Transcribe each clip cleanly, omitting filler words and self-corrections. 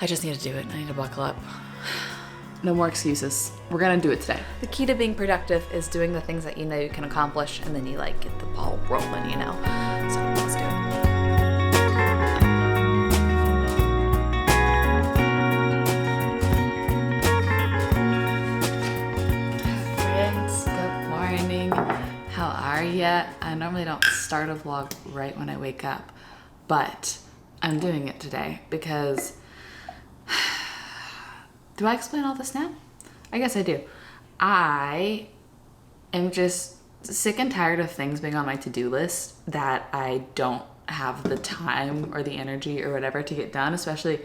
I just need to do it. I need to buckle up. No more excuses. We're gonna do it today. The key to being productive is doing the things that you know you can accomplish, and then you like get the ball rolling, you know? So let's do it. Friends, good morning. How are ya? I normally don't start a vlog right when I wake up, but I'm doing it today because do I explain all this now? I guess I do. I am just sick and tired of things being on my to-do list that I don't have the time or the energy or whatever to get done, especially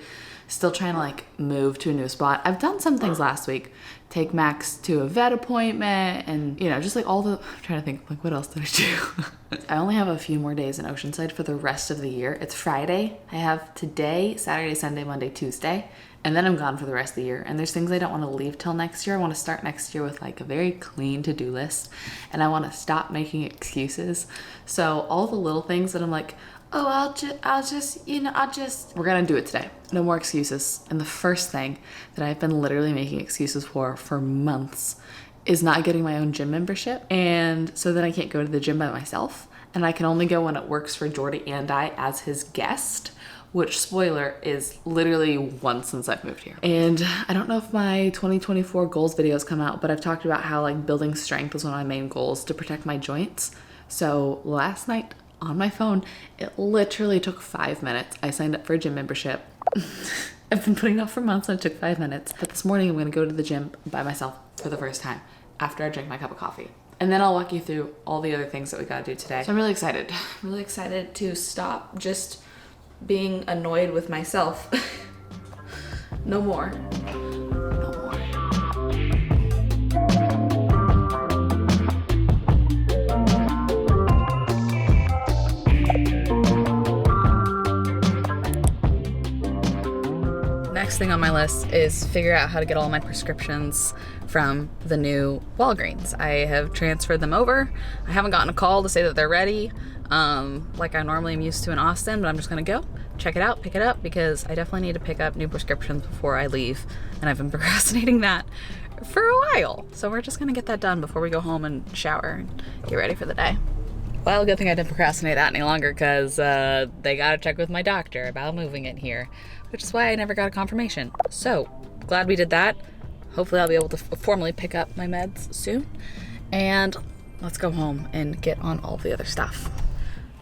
still trying to like move to a new spot. I've done some things last week, take Max to a vet appointment and, you know, just like all the, I'm trying to think, like what else did I do? I only have a few more days in Oceanside for the rest of the year. It's Friday. I have today, Saturday, Sunday, Monday, Tuesday. And then I'm gone for the rest of the year. And there's things I don't want to leave till next year. I want to start next year with like a very clean to-do list. And I want to stop making excuses. So all the little things that I'm like, oh, I'll just, we're going to do it today. No more excuses. And the first thing that I've been literally making excuses for months is not getting my own gym membership. And so then I can't go to the gym by myself. And I can only go when it works for Jordy and I as his guest, which, spoiler, is literally once since I've moved here. And I don't know if my 2024 goals videos come out, but I've talked about how like building strength was one of my main goals to protect my joints. So last night on my phone, it literally took 5 minutes. I signed up for a gym membership. I've been putting it off for months and it took 5 minutes. But this morning I'm gonna go to the gym by myself for the first time after I drink my cup of coffee. And then I'll walk you through all the other things that we gotta do today. So I'm really excited. I'm really excited to stop just being annoyed with myself. No more. No more. Next thing on my list is figure out how to get all my prescriptions from the new Walgreens. I have transferred them over. I haven't gotten a call to say that they're ready, like I normally am used to in Austin, but I'm just gonna go check it out, pick it up, because I definitely need to pick up new prescriptions before I leave, and I've been procrastinating that for a while. So we're just gonna get that done before we go home and shower and get ready for the day. Well, good thing I didn't procrastinate that any longer, because they gotta check with my doctor about moving it here, which is why I never got a confirmation. So glad we did that. Hopefully I'll be able to formally pick up my meds soon, and let's go home and get on all the other stuff.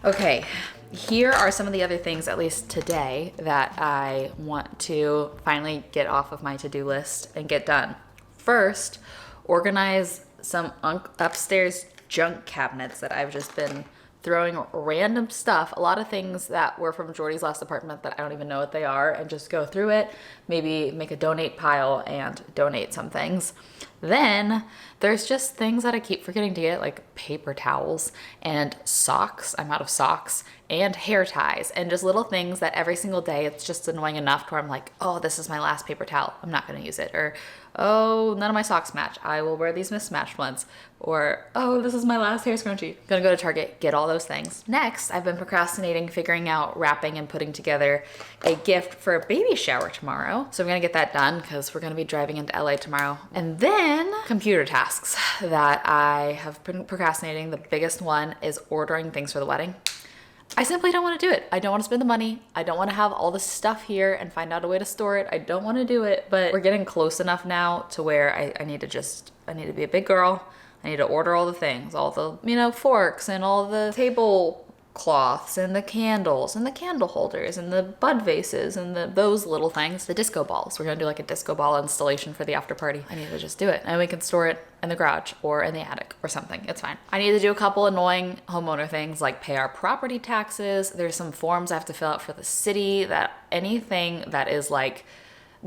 Okay, here are some of the other things, at least today, that I want to finally get off of my to-do list and get done. First, organize some upstairs junk cabinets that I've just been throwing random stuff, a lot of things that were from Jordy's last apartment that I don't even know what they are, and just go through it, maybe make a donate pile and donate some things. Then there's just things that I keep forgetting to get, like paper towels and socks. I'm out of socks, and hair ties, and just little things that every single day it's just annoying enough to where I'm like, oh, this is my last paper towel, I'm not gonna use it. Or, oh, none of my socks match, I will wear these mismatched ones. Or, oh, this is my last hair scrunchie. Gonna go to Target, get all those things. Next, I've been procrastinating figuring out wrapping and putting together a gift for a baby shower tomorrow. So I'm gonna get that done because we're gonna be driving into LA tomorrow. And then computer tasks that I have been procrastinating. The biggest one is ordering things for the wedding. I simply don't want to do it. I don't want to spend the money. I don't want to have all this stuff here and find out a way to store it. I don't want to do it, but we're getting close enough now to where I need to be a big girl. I need to order all the things, all the, forks and all the table cloths and the candles and the candle holders and the bud vases and those little things, the disco balls. We're gonna do like a disco ball installation for the after party. I need to just do it, and we can store it in the garage or in the attic or something. It's fine. I need to do a couple annoying homeowner things like pay our property taxes. There's some forms I have to fill out for the city, that anything that is like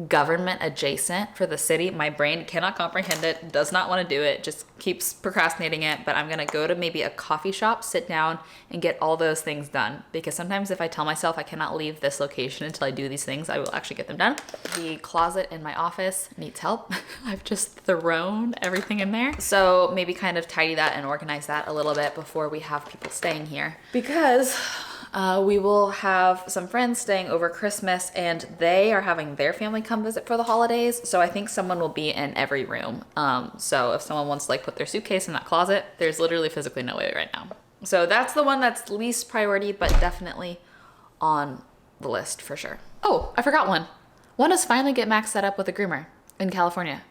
government adjacent for the city, my brain cannot comprehend it, does not want to do it, just keeps procrastinating it. But I'm gonna go to maybe a coffee shop, sit down and get all those things done, because sometimes if I tell myself I cannot leave this location until I do these things, I will actually get them done. The closet in my office needs help. I've just thrown everything in there, so maybe kind of tidy that and organize that a little bit before we have people staying here, because We will have some friends staying over Christmas, and they are having their family come visit for the holidays. So I think someone will be in every room. So if someone wants to like put their suitcase in that closet, there's literally physically no way right now. So that's the one that's least priority, but definitely on the list for sure. Oh, I forgot one. Want to finally get Max set up with a groomer in California.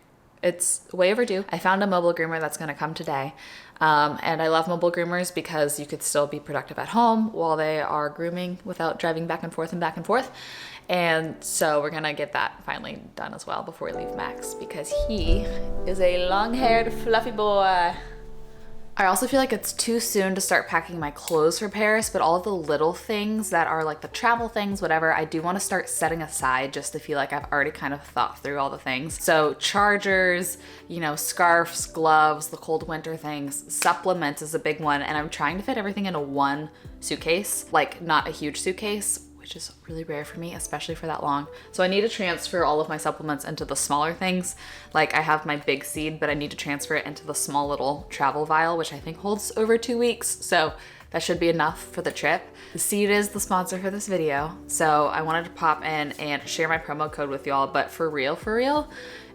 It's way overdue. I found a mobile groomer that's going to come today. And I love mobile groomers because you could still be productive at home while they are grooming without driving back and forth and back and forth. And so we're going to get that finally done as well before we leave Max, because he is a long-haired fluffy boy. I also feel like it's too soon to start packing my clothes for Paris, but all of the little things that are like the travel things, whatever, I do want to start setting aside just to feel like I've already kind of thought through all the things. So chargers, you know, scarves, gloves, the cold winter things, supplements is a big one. And I'm trying to fit everything into one suitcase, like not a huge suitcase, which is really rare for me, especially for that long. So I need to transfer all of my supplements into the smaller things. Like I have my big seed, but I need to transfer it into the small little travel vial, which I think holds over 2 weeks. So that should be enough for the trip. The seed is the sponsor for this video. So I wanted to pop in and share my promo code with y'all, but for real,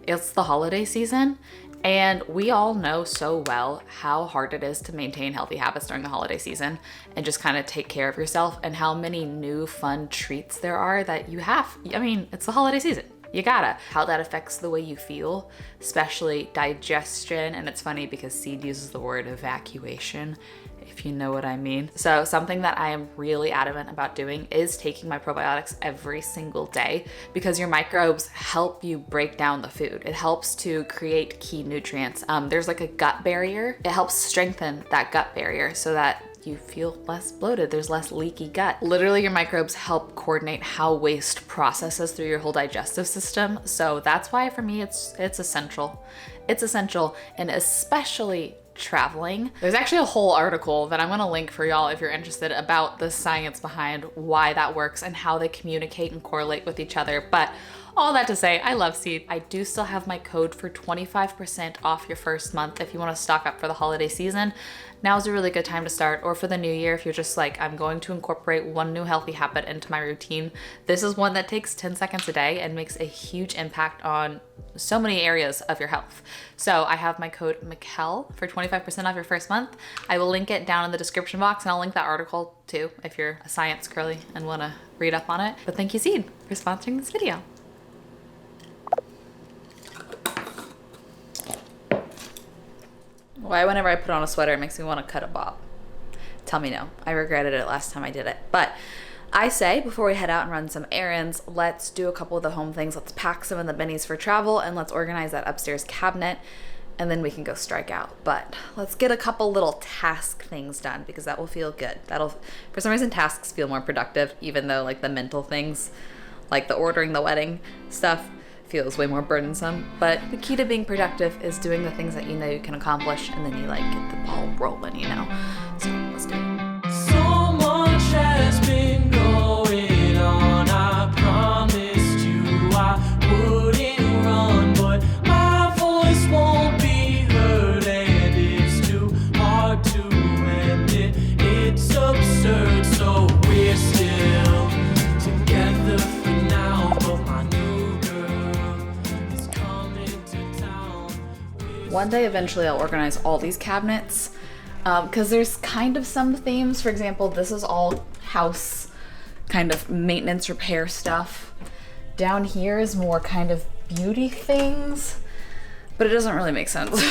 it's the holiday season. And we all know so well how hard it is to maintain healthy habits during the holiday season and just kind of take care of yourself, and how many new fun treats there are that you have. I mean, it's the holiday season. You gotta. How that affects the way you feel, especially digestion. And it's funny because Seed uses the word evacuation, if you know what I mean. So something that I am really adamant about doing is taking my probiotics every single day, because your microbes help you break down the food. It helps to create key nutrients. There's like a gut barrier. It helps strengthen that gut barrier so that you feel less bloated, there's less leaky gut. Literally, your microbes help coordinate how waste processes through your whole digestive system. So that's why for me it's essential. It's essential, and especially traveling. There's actually a whole article that I'm gonna link for y'all if you're interested about the science behind why that works and how they communicate and correlate with each other. But all that to say, I love Seed. I do still have my code for 25% off your first month if you want to stock up for the holiday season. Now's a really good time to start, or for the new year if you're just like, I'm going to incorporate one new healthy habit into my routine. This is one that takes 10 seconds a day and makes a huge impact on so many areas of your health. So I have my code Mick-Elle for 25% off your first month. I will link it down in the description box, and I'll link that article too if you're a science girly and want to read up on it. But thank you, Seed, for sponsoring this video. Why whenever I put on a sweater, it makes me want to cut a bob? Tell me no. I regretted it last time I did it. But I say, before we head out and run some errands, let's do a couple of the home things. Let's pack some in the minis for travel, and let's organize that upstairs cabinet, and then we can go strike out. But let's get a couple little task things done, because that will feel good. For some reason, tasks feel more productive, even though like the mental things, like the ordering the wedding stuff, feels way more burdensome. But the key to being productive is doing the things that you know you can accomplish, and then you like get the ball rolling, you know? So let's do it. So much has been going on. I promised you I wouldn't run, but my voice won't be heard, and it's too hard to end it. It's absurd, so we're still together for now, but my new girl is coming to town. One day eventually I'll organize all these cabinets, because there's kind of some themes. For example, this is all house kind of maintenance repair stuff. Down here is more kind of beauty things, but it doesn't really make sense.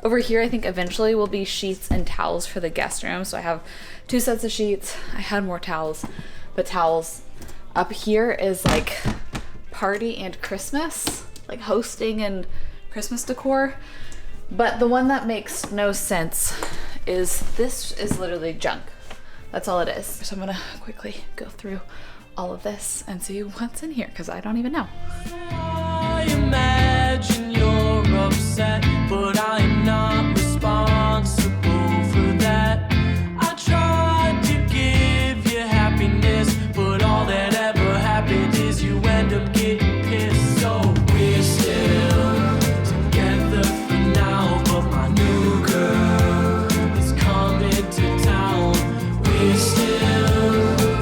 Over here I think eventually will be sheets and towels for the guest room. So I have 2 sets of sheets. I had more towels, but towels. Up here is like party and Christmas, like hosting and Christmas decor. But the one that makes no sense is this is literally junk. That's all it is. So I'm gonna quickly go through all of this and see what's in here, because I don't even know. I imagine you're upset, but I'm not responsible for that. I tried to give you happiness, but all that ever happened is you end up getting pissed. So we're still together for now, but my new girl is coming to town. We're still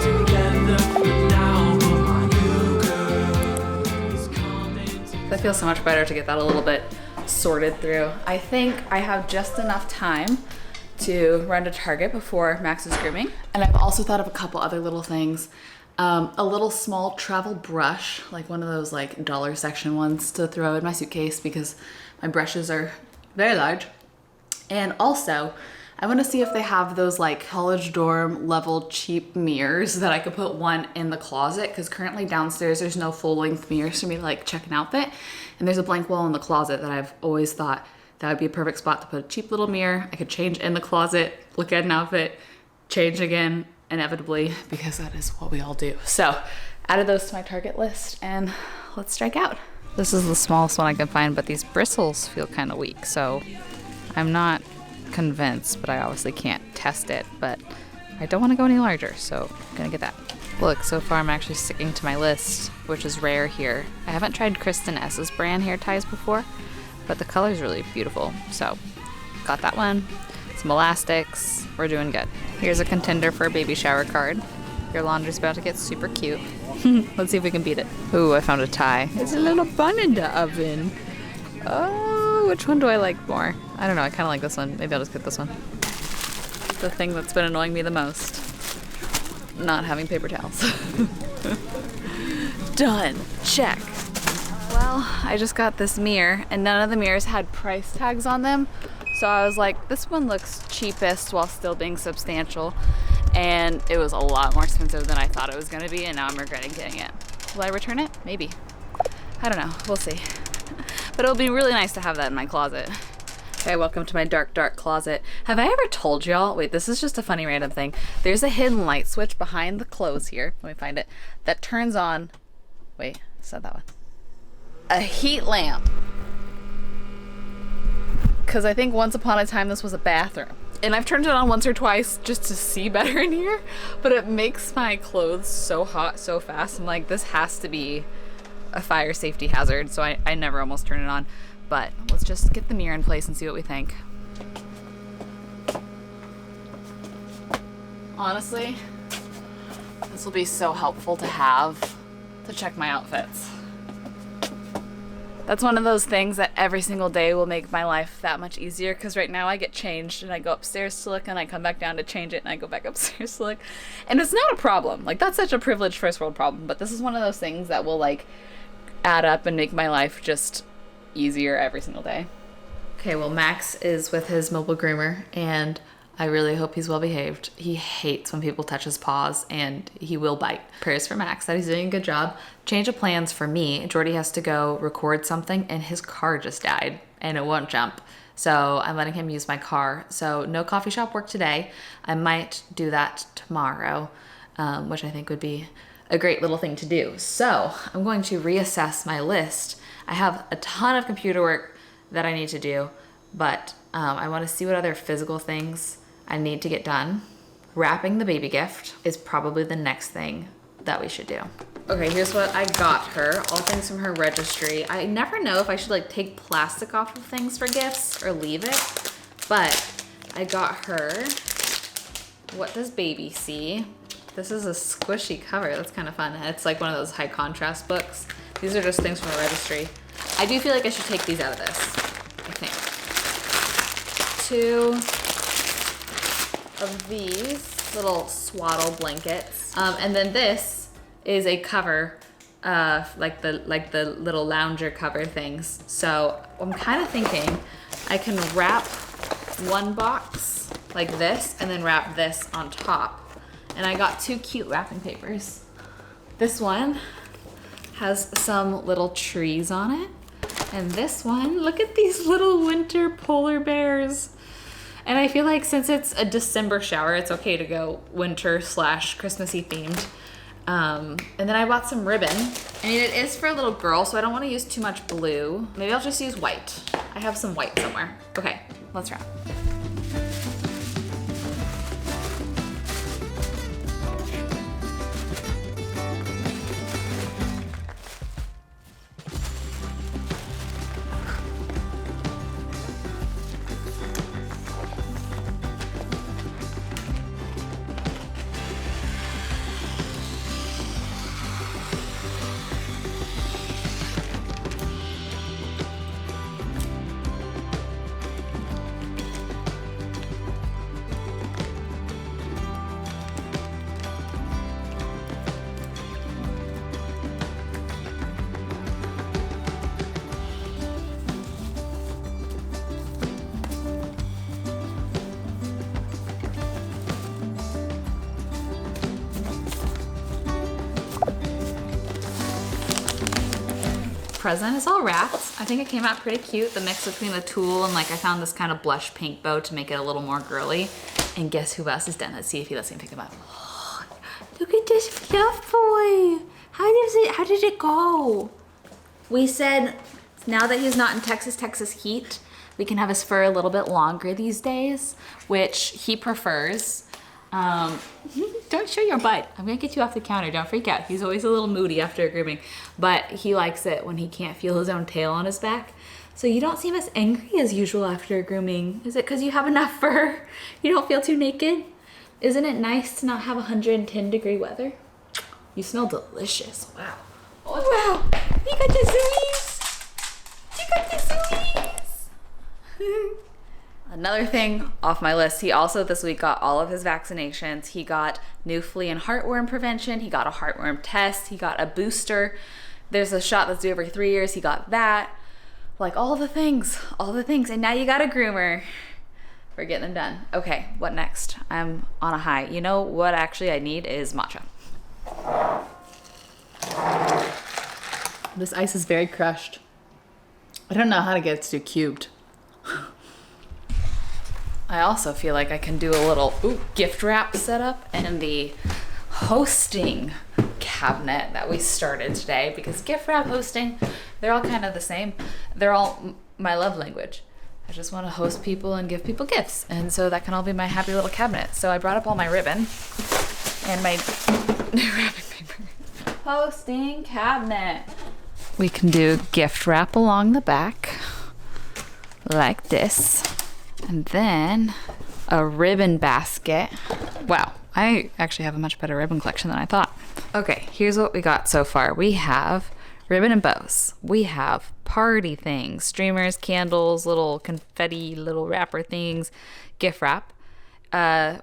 That feels so much better to get that a little bit sorted through. I think I have just enough time to run to Target before Max's grooming. And I've also thought of a couple other little things. A little small travel brush, like one of those like dollar section ones to throw in my suitcase because my brushes are very large. And also, I want to see if they have those like college dorm level cheap mirrors that I could put one in the closet, because currently downstairs there's no full length mirrors for me to like check an outfit. And there's a blank wall in the closet that I've always thought that would be a perfect spot to put a cheap little mirror. I could change in the closet, look at an outfit, change again, inevitably, because that is what we all do. So added those to my Target list and let's strike out. This is the smallest one I can find, but these bristles feel kind of weak, so I'm not convinced, but I obviously can't test it, but I don't want to go any larger, so I'm gonna get that. Look, so far I'm actually sticking to my list, which is rare here. I haven't tried Kristen S's brand hair ties before, but the color's really beautiful, so got that one. Some elastics, we're doing good. Here's a contender for a baby shower card. Your laundry's about to get super cute. Let's see if we can beat it. Ooh, I found a tie. It's a little bun in the oven. Oh, which one do I like more? I don't know, I kind of like this one. Maybe I'll just get this one. The thing that's been annoying me the most. Not having paper towels. Done. Check. Well, I just got this mirror and none of the mirrors had price tags on them. So I was like, this one looks cheapest while still being substantial. And it was a lot more expensive than I thought it was gonna be, and now I'm regretting getting it. Will I return it? Maybe. I don't know, we'll see. But it'll be really nice to have that in my closet. Okay, welcome to my dark, dark closet. Have I ever told y'all, wait, this is just a funny random thing. There's a hidden light switch behind the clothes here, let me find it, that turns on, wait, I said that one. A heat lamp. Because I think once upon a time this was a bathroom. And I've turned it on once or twice just to see better in here, but it makes my clothes so hot so fast. I'm like, this has to be a fire safety hazard, so I never almost turn it on. But let's just get the mirror in place and see what we think. Honestly, this will be so helpful to have to check my outfits. That's one of those things that every single day will make my life that much easier, because right now I get changed and I go upstairs to look and I come back down to change it and I go back upstairs to look. And it's not a problem. Like, that's such a privileged first world problem, but this is one of those things that will like add up and make my life just easier every single day. Okay, well, Max is with his mobile groomer and I really hope he's well behaved. He hates when people touch his paws and he will bite. Prayers for Max that he's doing a good job. Change of plans for me. Jordy has to go record something and his car just died and it won't jump. So I'm letting him use my car. So no coffee shop work today. I might do that tomorrow, which I think would be a great little thing to do. So I'm going to reassess my list. I have a ton of computer work that I need to do, but I want to see what other physical things I need to get done. Wrapping the baby gift is probably the next thing that we should do. Okay, here's what I got her. All things from her registry. I never know if I should like take plastic off of things for gifts or leave it, but I got her What Does Baby See? This is a squishy cover. That's kind of fun. It's like one of those high contrast books. These are just things from a registry. I do feel like I should take these out of this, I think. 2 of these little swaddle blankets. And then this is a cover, like the little lounger cover things. So I'm kind of thinking I can wrap one box like this and then wrap this on top. And I got 2 cute wrapping papers. This one has some little trees on it. And this one, look at these little winter polar bears. And I feel like since it's a December shower, it's okay to go winter / Christmassy themed. And then I bought some ribbon. I mean, it is for a little girl, so I don't want to use too much blue. Maybe I'll just use white. I have some white somewhere. Okay, let's wrap. present is all wrapped. I think it came out pretty cute. The mix between the tulle and like I found this kind of blush pink bow to make it a little more girly. And guess who else is done? Let's see if he lets me pick him up. Oh, look at this fluff boy. How did it go? We said now that he's not in Texas heat, we can have his fur a little bit longer these days, which he prefers. Don't show your butt. I'm gonna get you off the counter. Don't freak out. He's always a little moody after grooming, but he likes it when he can't feel his own tail on his back. So you don't seem as angry as usual after grooming. Is it because you have enough fur? You don't feel too naked? Isn't it nice to not have 110-degree weather? You smell delicious. Wow. Oh, wow. You got the zoomies. You got the zoomies. Another thing off my list, he also this week got all of his vaccinations. He got new flea and heartworm prevention. He got a heartworm test. He got a booster. There's a shot that's due every 3 years. He got that. Like all the things. And now you got a groomer. We're getting them done. Okay, what next? I'm on a high. You know what actually I need is matcha. This ice is very crushed. I don't know how to get it to cubed. I also feel like I can do a little gift wrap setup in the hosting cabinet that we started today, because gift wrap, hosting, they're all kind of the same. They're all my love language. I just want to host people and give people gifts, and so that can all be my happy little cabinet. So I brought up all my ribbon and my wrapping paper. Hosting cabinet. We can do gift wrap along the back like this. And then a ribbon basket. Wow, I actually have a much better ribbon collection than I thought. Okay, here's what we got so far. We have ribbon and bows. We have party things, streamers, candles, little confetti, little wrapper things, gift wrap.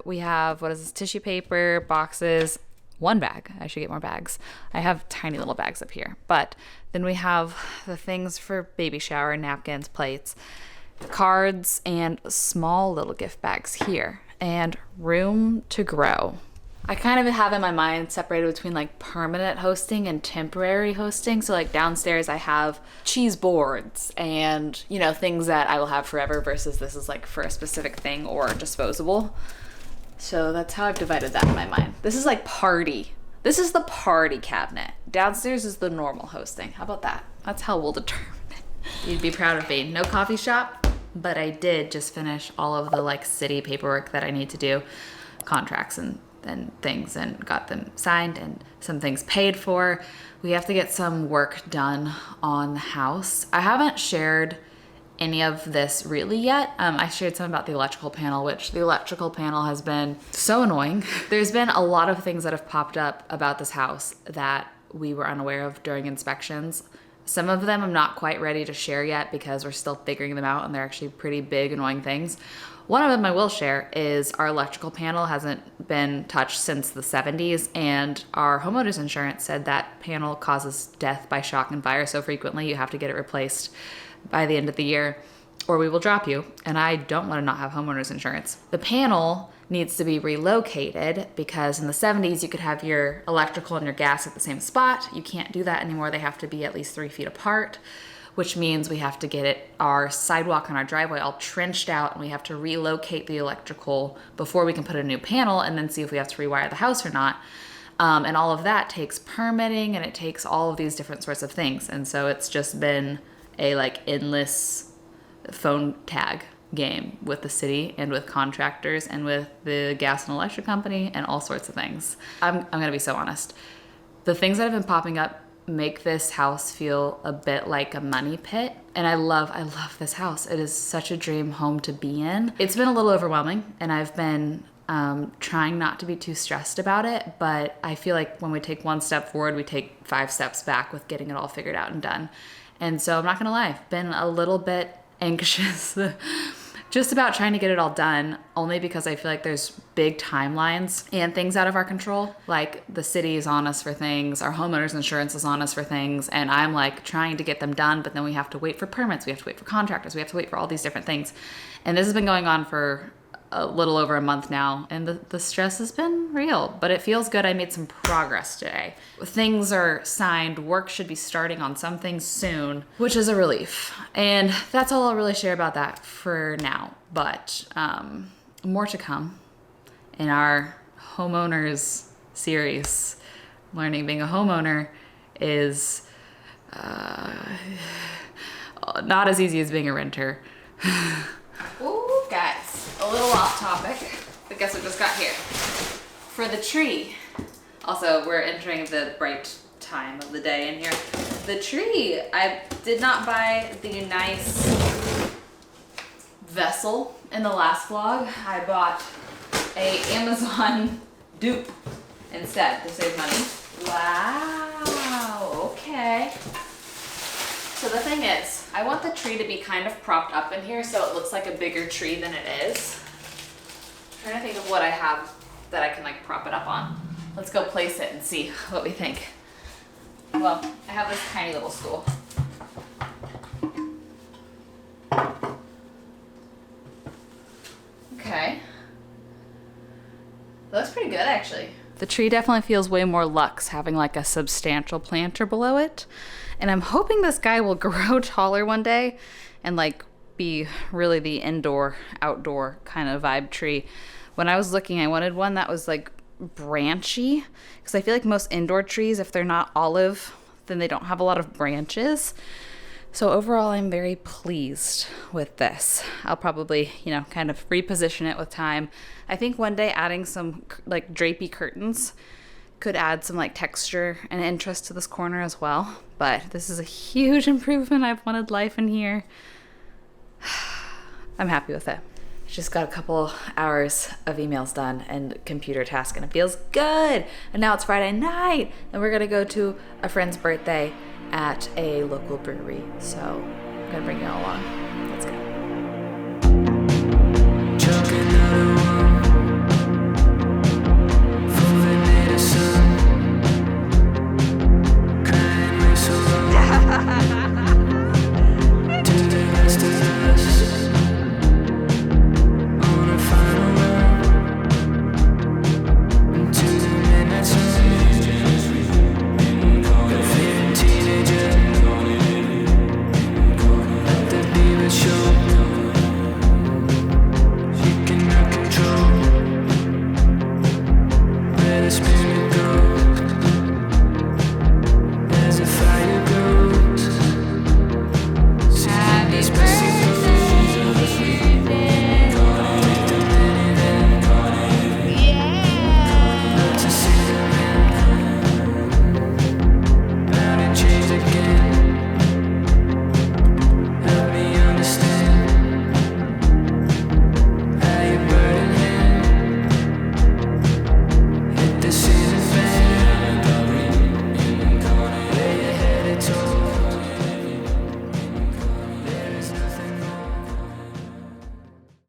We have, what is this, tissue paper, boxes, one bag. I should get more bags. I have tiny little bags up here. But then we have the things for baby shower, napkins, plates, cards, and small little gift bags here, and room to grow. I kind of have in my mind separated between like permanent hosting and temporary hosting. So like downstairs I have cheese boards and, you know, things that I will have forever versus this is like for a specific thing or disposable. So that's how I've divided that in my mind. This is like party. This is the party cabinet. Downstairs is the normal hosting. How about that? That's how we'll determine it. You'd be proud of me. No coffee shop, but I did just finish all of the like city paperwork that I need to do, contracts and things, and got them signed and some things paid for. We have to get some work done on the house. I haven't shared any of this really yet. I shared some about the electrical panel, which the electrical panel has been so annoying. There's been a lot of things that have popped up about this house that we were unaware of during inspections. Some of them I'm not quite ready to share yet because we're still figuring them out, and they're actually pretty big, annoying things. One of them I will share is our electrical panel hasn't been touched since the 70s, and our homeowner's insurance said that panel causes death by shock and fire so frequently you have to get it replaced by the end of the year or we will drop you, and I don't want to not have homeowner's insurance. The panel needs to be relocated because in the 70s you could have your electrical and your gas at the same spot. You can't do that anymore. They have to be at least 3 feet apart, which means we have to get our sidewalk and our driveway all trenched out, and we have to relocate the electrical before we can put a new panel and then see if we have to rewire the house or not. And all of that takes permitting, and it takes all of these different sorts of things. And so it's just been a like endless phone tag game with the city and with contractors and with the gas and electric company and all sorts of things. I'm gonna be so honest. The things that have been popping up make this house feel a bit like a money pit. And I love this house. It is such a dream home to be in. It's been a little overwhelming, and I've been trying not to be too stressed about it, but I feel like when we take one step forward, we take 5 steps back with getting it all figured out and done. And so I'm not gonna lie, I've been a little bit anxious just about trying to get it all done, only because I feel like there's big timelines and things out of our control. Like the city is on us for things, our homeowner's insurance is on us for things, and I'm like trying to get them done, but then we have to wait for permits, we have to wait for contractors, we have to wait for all these different things. And this has been going on for a little over a month now, and the stress has been real, but it feels good. I made some progress today. Things are signed. Work should be starting on some things soon, which is a relief. And that's all I'll really share about that for now. But more to come in our homeowners series. Learning being a homeowner is not as easy as being a renter. Ooh, guys, a little off topic, but guess what just got here? For the tree. Also, we're entering the bright time of the day in here. The tree, I did not buy the nice vessel in the last vlog. I bought a Amazon dupe instead to save money. Wow, okay. So the thing is, I want the tree to be kind of propped up in here so it looks like a bigger tree than it is. I'm trying to think of what I have that I can like prop it up on. Let's go place it and see what we think. Well, I have this tiny little stool. Okay. That looks pretty good actually. The tree definitely feels way more luxe having like a substantial planter below it. And I'm hoping this guy will grow taller one day and like be really the indoor, outdoor kind of vibe tree. When I was looking, I wanted one that was like branchy, because I feel like most indoor trees, if they're not olive, then they don't have a lot of branches. So overall, I'm very pleased with this. I'll probably, kind of reposition it with time. I think one day adding some like drapey curtains could add some like texture and interest to this corner as well. But this is a huge improvement. I've wanted life in here. I'm happy with it. Just got a couple hours of emails done and computer task, and it feels good. And now it's Friday night, and we're gonna go to a friend's birthday at a local brewery. So I'm gonna bring you all along. Let's go.